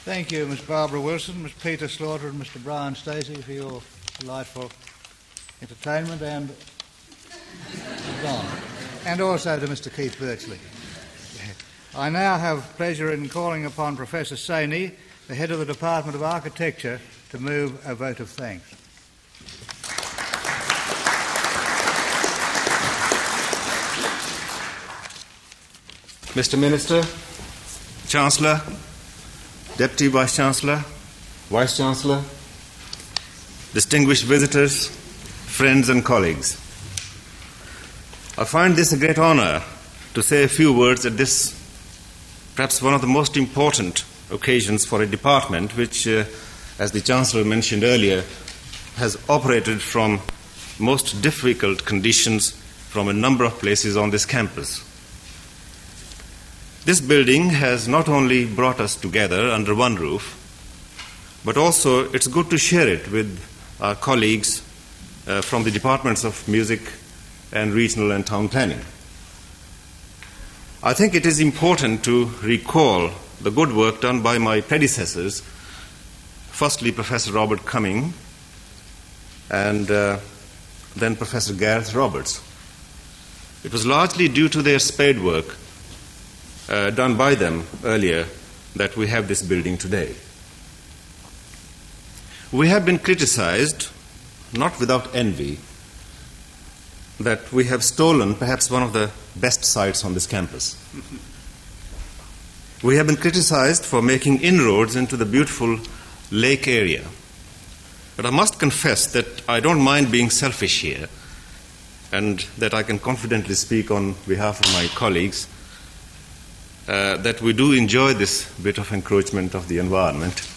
Thank you, Ms. Barbara Wilson, Ms. Peter Slaughter and Mr. Brian Stacey for your delightful entertainment, and also to Mr. Keith Birchley. I now have pleasure in calling upon Professor Saini, the head of the Department of Architecture, to move a vote of thanks. Mr. Minister, Chancellor, Deputy Vice-Chancellor, Vice-Chancellor, distinguished visitors, friends and colleagues, I find this a great honour to say a few words at this, perhaps one of the most important occasions for a department which, as the Chancellor mentioned earlier, has operated from most difficult conditions from a number of places on this campus. This building has not only brought us together under one roof, but also it's good to share it with our colleagues from the departments of music and regional and town planning. I think it is important to recall the good work done by my predecessors, firstly Professor Robert Cumming and then Professor Gareth Roberts. It was largely due to their spade work done by them earlier that we have this building today. We have been criticized, not without envy, that we have stolen perhaps one of the best sites on this campus. We have been criticized for making inroads into the beautiful lake area. But I must confess that I don't mind being selfish here, and that I can confidently speak on behalf of my colleagues that we do enjoy this bit of encroachment of the environment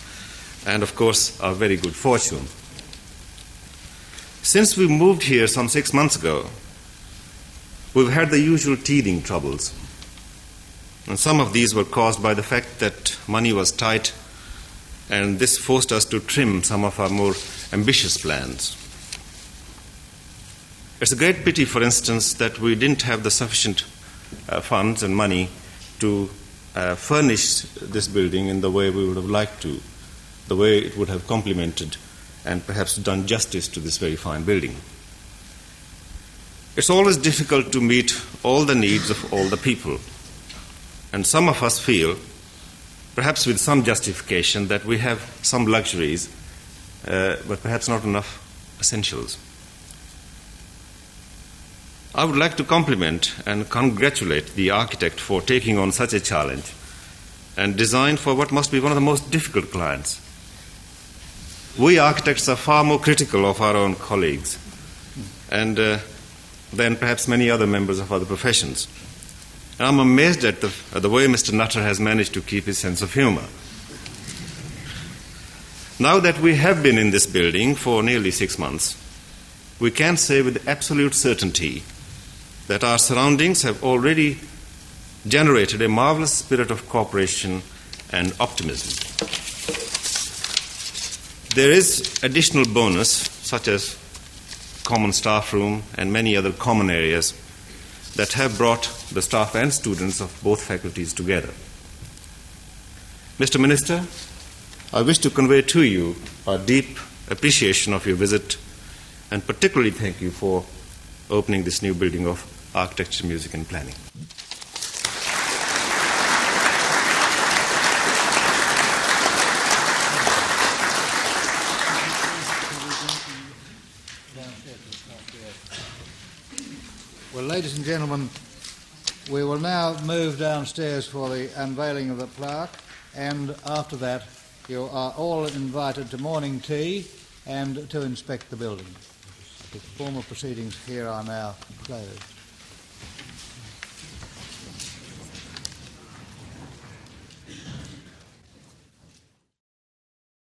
and, of course, our very good fortune. Since we moved here some 6 months ago, we've had the usual teething troubles. And some of these were caused by the fact that money was tight, and this forced us to trim some of our more ambitious plans. It's a great pity, for instance, that we didn't have the sufficient funds and money to furnish this building in the way we would have liked to, the way it would have complemented and perhaps done justice to this very fine building. It's always difficult to meet all the needs of all the people, and some of us feel, perhaps with some justification, that we have some luxuries, but perhaps not enough essentials. I would like to compliment and congratulate the architect for taking on such a challenge and designed for what must be one of the most difficult clients. We architects are far more critical of our own colleagues and than perhaps many other members of other professions. And I'm amazed at the way Mr. Nutter has managed to keep his sense of humor. Now that we have been in this building for nearly 6 months, we can say with absolute certainty that our surroundings have already generated a marvelous spirit of cooperation and optimism. There is additional bonus, such as common staff room and many other common areas that have brought the staff and students of both faculties together. Mr. Minister, I wish to convey to you our deep appreciation of your visit and particularly thank you for opening this new building of Architecture, Music and Planning. Well, ladies and gentlemen, we will now move downstairs for the unveiling of the plaque, and after that you are all invited to morning tea and to inspect the building. The formal proceedings here are now closed.